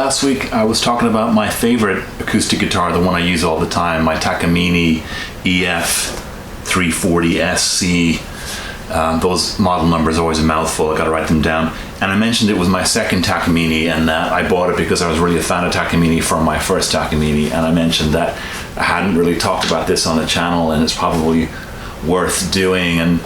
last week I was talking about my favorite acoustic guitar, the one I use all the time, my Takamine GS330S. Those model numbers are always a mouthful, I gotta write them down. And I mentioned it was my second Takamine, and that I bought it because I was really a fan of Takamine from my first Takamine. And I mentioned that I hadn't really talked about this on the channel, and it's probably worth doing. And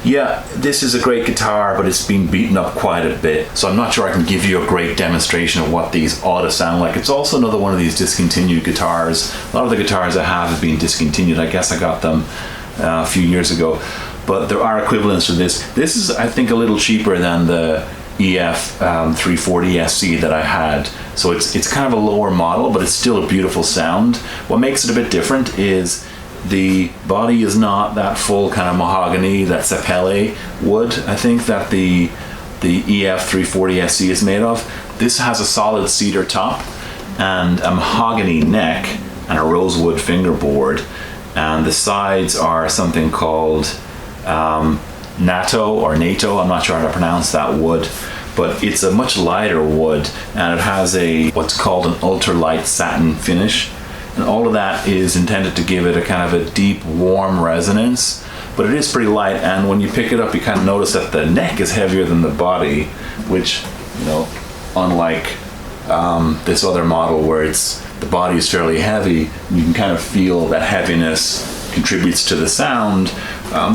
yeah, this is a great guitar, but it's been beaten up quite a bit. So I'm not sure I can give you a great demonstration of what these ought to sound like. It's also another one of these discontinued guitars. A lot of the guitars I have been discontinued. I guess I got them a few years ago. But there are equivalents to this. This is, I think, a little cheaper than the EF340SC that I had. So it's kind of a lower model, but it's still a beautiful sound. What makes it a bit different is the body is not that full kind of mahogany, that sapele wood, I think, that the EF340SC is made of. This has a solid cedar top and a mahogany neck and a rosewood fingerboard. And the sides are something called NATO, I'm not sure how to pronounce that wood, but it's a much lighter wood, and it has what's called an ultralight satin finish, and all of that is intended to give it a kind of a deep, warm resonance, but it is pretty light. And when you pick it up, you kind of notice that the neck is heavier than the body, which, you know, unlike this other model where the body is fairly heavy, you can kind of feel that heaviness contributes to the sound.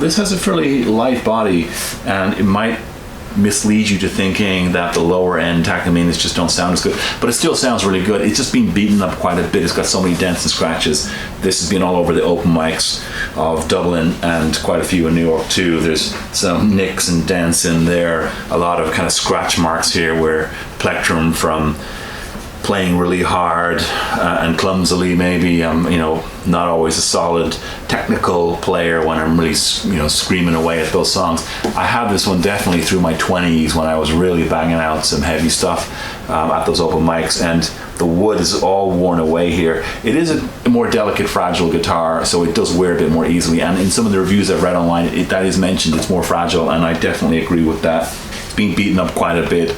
This has a fairly light body, and it might mislead you to thinking that the lower end Takamines just don't sound as good, but it still sounds really good. It's just been beaten up quite a bit. It's got so many dents and scratches. This has been all over the open mics of Dublin and quite a few in New York too. There's some nicks and dents in there, a lot of kind of scratch marks here where plectrum from playing really hard and clumsily, maybe. Not always a solid technical player when I'm really, screaming away at those songs. I had this one definitely through my 20s when I was really banging out some heavy stuff at those open mics, and the wood is all worn away here. It is a more delicate, fragile guitar, so it does wear a bit more easily. And in some of the reviews I've read online, that is mentioned, it's more fragile, and I definitely agree with that. It's been beaten up quite a bit.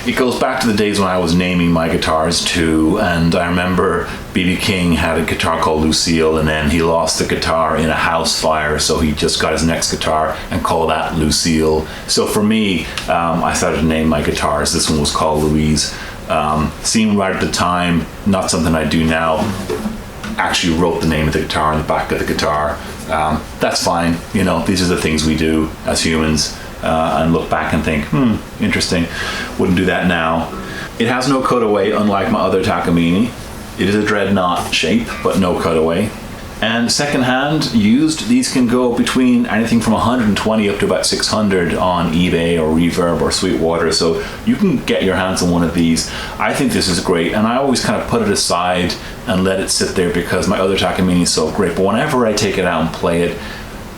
It goes back to the days when I was naming my guitars too, and I remember B.B. King had a guitar called Lucille, and then he lost the guitar in a house fire, so he just got his next guitar and called that Lucille. So for me, I started to name my guitars. This one was called Louise. Seemed right at the time, not something I do now. Actually wrote the name of the guitar on the back of the guitar. That's fine, these are the things we do as humans. And look back and think, interesting. Wouldn't do that now. It has no cutaway, unlike my other Takamine. It is a dreadnought shape, but no cutaway. And secondhand, used, these can go between anything from 120 up to about 600 on eBay or Reverb or Sweetwater, so you can get your hands on one of these. I think this is great, and I always kind of put it aside and let it sit there because my other Takamine is so great, but whenever I take it out and play it,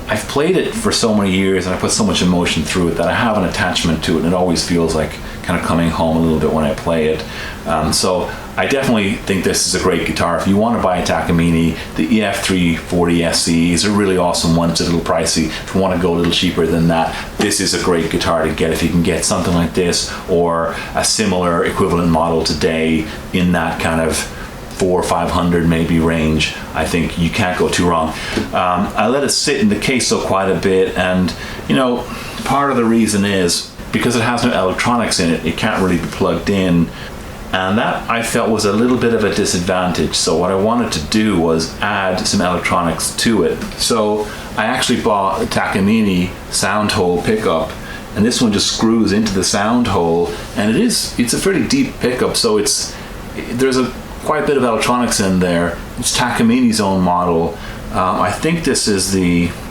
I've played it for so many years and I put so much emotion through it that I have an attachment to it, and it always feels like kind of coming home a little bit when I play it. So I definitely think this is a great guitar. If you want to buy a Takamine, the EF340SC is a really awesome one. It's a little pricey. If you want to go a little cheaper than that, this is a great guitar to get if you can get something like this or a similar equivalent model today in that kind of 400 or 500 maybe range. I think you can't go too wrong. I let it sit in the case so quite a bit, and part of the reason is because it has no electronics in it, it can't really be plugged in, and that I felt was a little bit of a disadvantage. So what I wanted to do was add some electronics to it. So I actually bought a Takamine sound hole pickup, and this one just screws into the sound hole, and it's a pretty deep pickup, so there's quite a bit of electronics in there. It's Takamine's own model. I think this is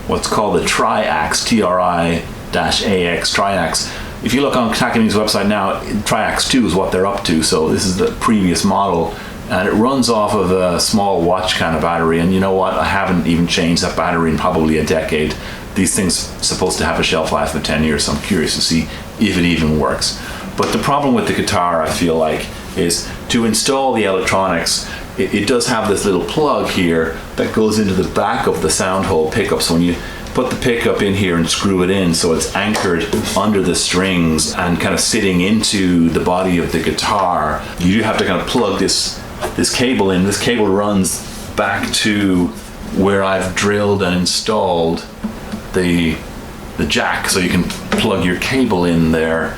what's called the Triax, Tri-AX, Triax. If you look on Takamine's website now, Triax 2 is what they're up to, so this is the previous model, and it runs off of a small watch kind of battery, and you know what, I haven't even changed that battery in probably a decade. These things are supposed to have a shelf life of 10 years, so I'm curious to see if it even works. But the problem with the guitar, I feel like, is to install the electronics, it does have this little plug here that goes into the back of the sound hole pickup. So when you put the pickup in here and screw it in so it's anchored under the strings and kind of sitting into the body of the guitar. You have to kind of plug this cable in. This cable runs back to where I've drilled and installed the jack, so you can plug your cable in there.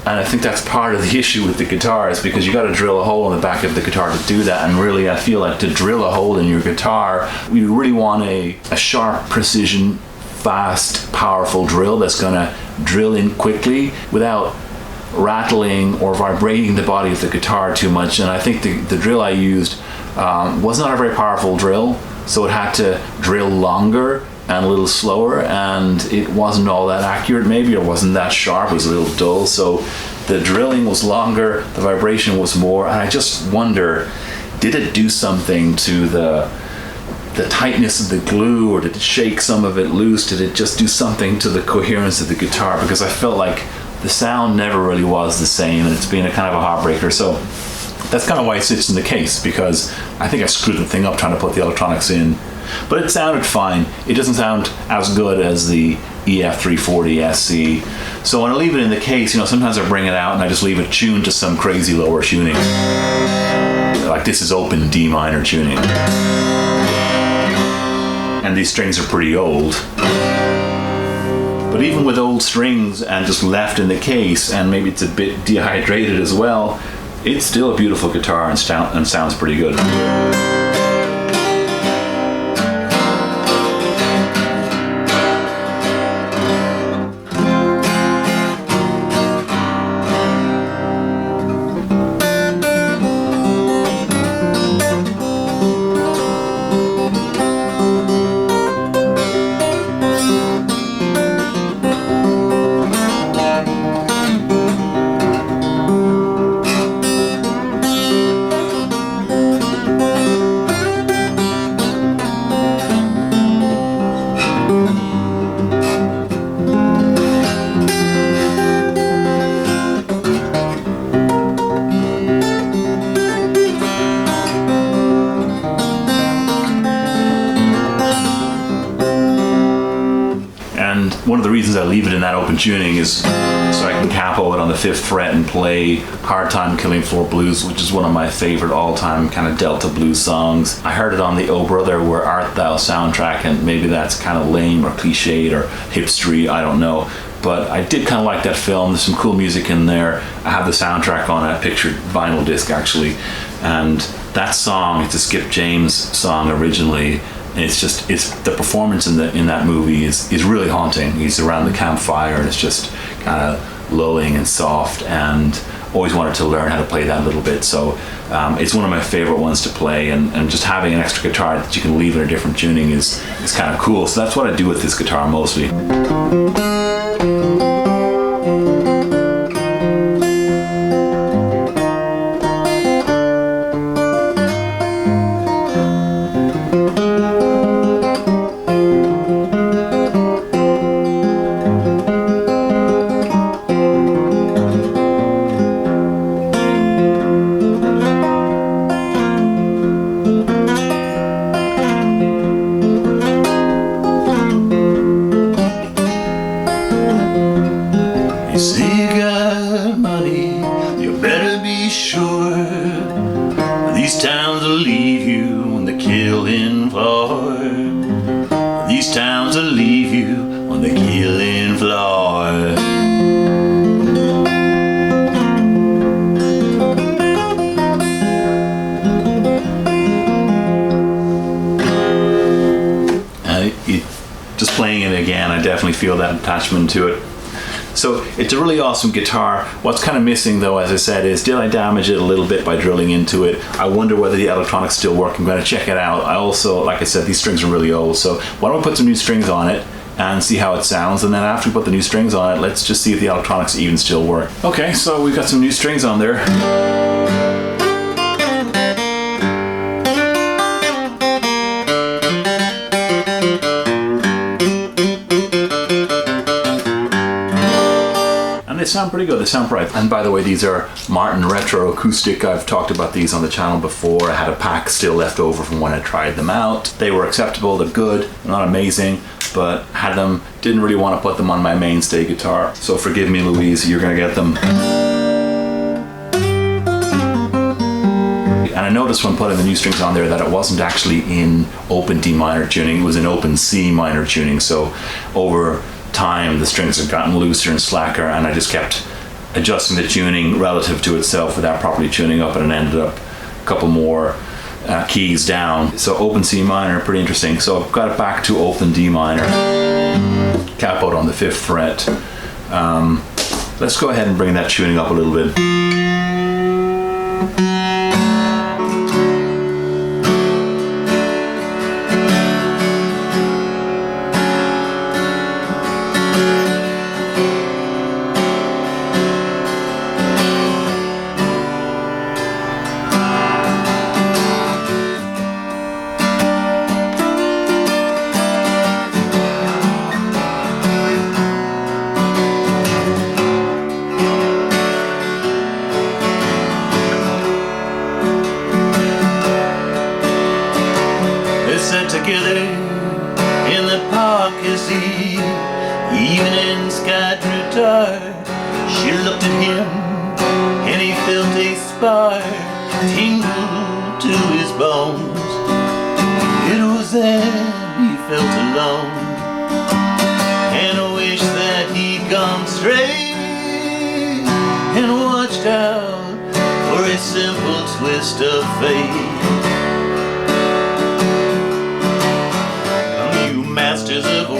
And I think that's part of the issue with the guitar, is because you got to drill a hole in the back of the guitar to do that. And really, I feel like to drill a hole in your guitar, you really want a sharp, precision, fast, powerful drill that's going to drill in quickly without rattling or vibrating the body of the guitar too much. And I think the drill I used was not a very powerful drill, so it had to drill longer and a little slower, and it wasn't all that accurate maybe, or wasn't that sharp. It was a little dull, so the drilling was longer, the vibration was more, and I just wonder, did it do something to the tightness of the glue, or did it shake some of it loose? Did it just do something to the coherence of the guitar? Because I felt like the sound never really was the same, and it's been a kind of a heartbreaker. So that's kind of why it sits in the case, because I think I screwed the thing up trying to put the electronics in. But it sounded fine. It doesn't sound as good as the EF340 SC. So when I leave it in the case, sometimes I bring it out and I just leave it tuned to some crazy lower tuning. Like this is open D minor tuning. And these strings are pretty old. But even with old strings and just left in the case, and maybe it's a bit dehydrated as well, it's still a beautiful guitar and sounds pretty good. One of the reasons I leave it in that open tuning is so I can capo it on the 5th fret and play Hard Time Killing Floor Blues, which is one of my favorite all-time kind of Delta blues songs. I heard it on the Oh Brother, Where Art Thou soundtrack, and maybe that's kind of lame or cliched or hipstery, I don't know. But I did kind of like that film. There's some cool music in there. I have the soundtrack on a pictured vinyl disc actually, and that song, it's a Skip James song originally. And it's the performance in that movie is really haunting. He's around the campfire and it's just kind of lulling and soft, and always wanted to learn how to play that a little bit. So it's one of my favorite ones to play, and just having an extra guitar that you can leave in a different tuning is kind of cool. So that's what I do with this guitar mostly. These towns will leave you on the killing floor. These towns will leave you on the killing floor. Just playing it again, I definitely feel that attachment to it. So it's a really awesome guitar. What's kind of missing though, as I said, is did I damage it a little bit by drilling into it? I wonder whether the electronics still work. I'm going to check it out. I also, like I said, these strings are really old, so why don't we put some new strings on it and see how it sounds, and then after we put the new strings on it, let's just see if the electronics even still work. Okay, so we've got some new strings on there. They sound pretty good, they sound bright. And by the way, these are Martin Retro Acoustic. I've talked about these on the channel before. I had a pack still left over from when I tried them out. They were acceptable, they're good, not amazing, but had them, didn't really want to put them on my mainstay guitar. So forgive me, Louise, you're gonna get them. And I noticed when putting the new strings on there that it wasn't actually in open D minor tuning, it was in open C minor tuning. So over time the strings had gotten looser and slacker, and I just kept adjusting the tuning relative to itself without properly tuning up, and it ended up a couple more keys down. So open C minor, pretty interesting. So I've got it back to open D minor, capoed on the 5th fret. Let's go ahead and bring that tuning up a little bit. Together in the park as the evening sky grew dark. She looked at him and he felt a spark tingle to his bones. It was then he felt alone and wished that he'd gone straight and watched out for a simple twist of fate. Masters of war,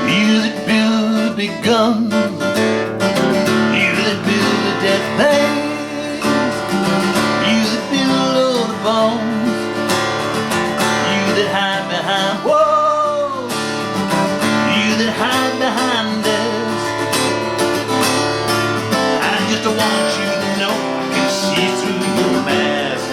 you that build big guns, you that build the death things, you that build all the bones, you that hide behind walls, you that hide behind us. I just want you to know I can see through your mask.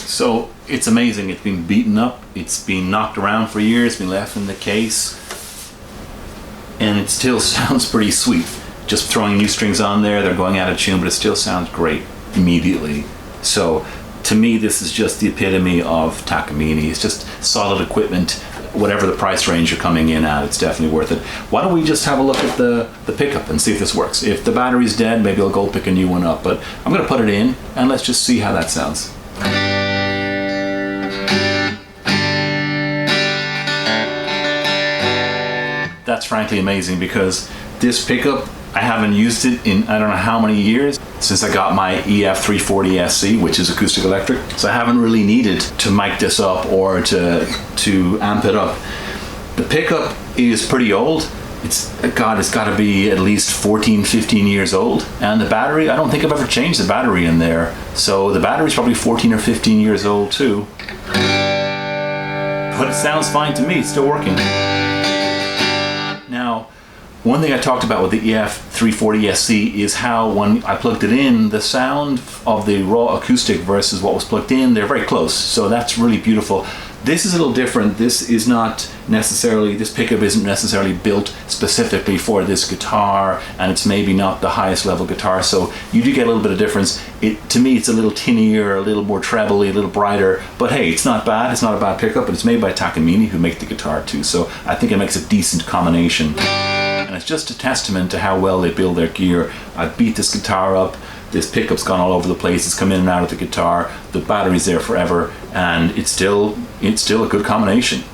So it's amazing. It's been beaten up, it's been knocked around for years, been left in the case, and it still sounds pretty sweet. Just throwing new strings on there, they're going out of tune, but it still sounds great immediately. So to me, this is just the epitome of Takamine. It's just solid equipment. Whatever the price range you're coming in at, it's definitely worth it. Why don't we just have a look at the pickup and see if this works. If the battery's dead, maybe I'll go pick a new one up, but I'm gonna put it in and let's just see how that sounds. That's frankly amazing, because this pickup, I haven't used it in I don't know how many years, since I got my GS330S, which is acoustic electric. So I haven't really needed to mic this up or to amp it up. The pickup is pretty old, God, it's got to be at least 14, 15 years old. And the battery, I don't think I've ever changed the battery in there. So the battery's probably 14 or 15 years old too. But it sounds fine to me, it's still working. Now, one thing I talked about with the EF340SC is how when I plugged it in, the sound of the raw acoustic versus what was plugged in, they're very close. So that's really beautiful. This is a little different. This pickup isn't necessarily built specifically for this guitar, and it's maybe not the highest level guitar, so you do get a little bit of difference. To me, it's a little tinnier, a little more trebly, a little brighter, but hey, it's not bad. It's not a bad pickup, and it's made by Takamine, who make the guitar too, so I think it makes a decent combination. And it's just a testament to how well they build their gear. I beat this guitar up. This pickup's gone all over the place. It's come in and out of the guitar. The battery's there forever, and it's still a good combination.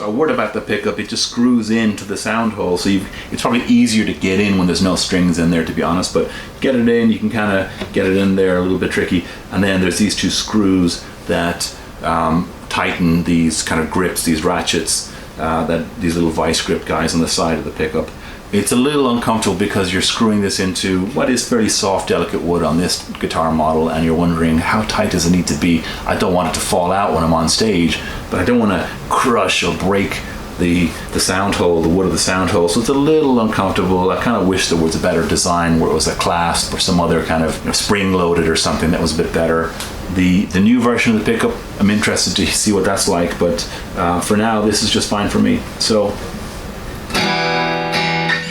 Word about the pickup, it just screws into the sound hole, so it's probably easier to get in when there's no strings in there, to be honest, but get it in, you can kind of get it in there, a little bit tricky, and then there's these two screws that tighten these kind of grips, these ratchets, these little vice grip guys on the side of the pickup. It's a little uncomfortable because you're screwing this into what is very soft, delicate wood on this guitar model, and you're wondering how tight does it need to be. I don't want it to fall out when I'm on stage, but I don't want to crush or break the sound hole, the wood of the sound hole, so it's a little uncomfortable. I kind of wish there was a better design where it was a clasp or some other kind of spring-loaded or something that was a bit better. The new version of the pickup, I'm interested to see what that's like, but for now, this is just fine for me. So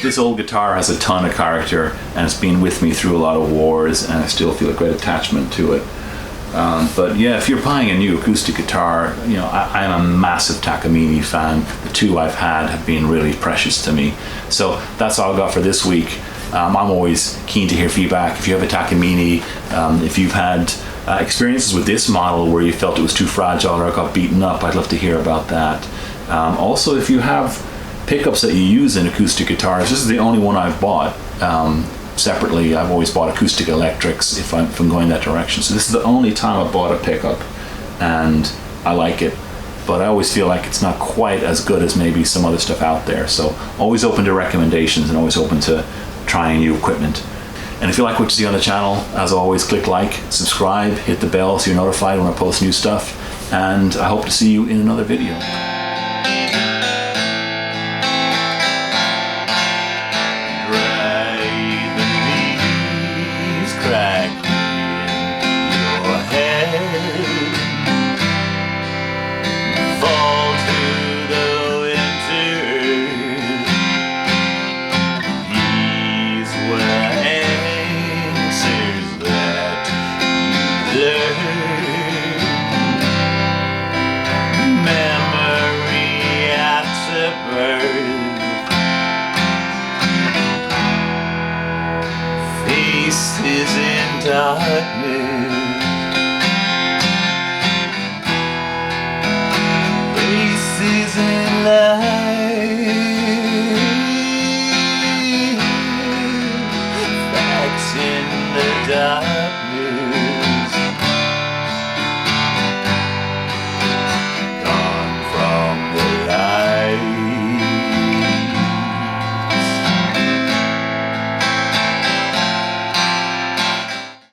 this old guitar has a ton of character, and it's been with me through a lot of wars, and I still feel a great attachment to it. But yeah, if you're buying a new acoustic guitar, you know, I'm a massive Takamine fan. The two I've had have been really precious to me. So that's all I've got for this week. I'm always keen to hear feedback. If you have a Takamine, if you've had experiences with this model where you felt it was too fragile or got beaten up, I'd love to hear about that. Also, if you have pickups that you use in acoustic guitars, this is the only one I've bought separately. I've always bought acoustic electrics if I'm going that direction. So this is the only time I bought a pickup, and I like it. But I always feel like it's not quite as good as maybe some other stuff out there. So always open to recommendations and always open to trying new equipment. And if you like what you see on the channel, as always, click like, subscribe, hit the bell so you're notified when I post new stuff. And I hope to see you in another video. Faces in darkness, faces in light.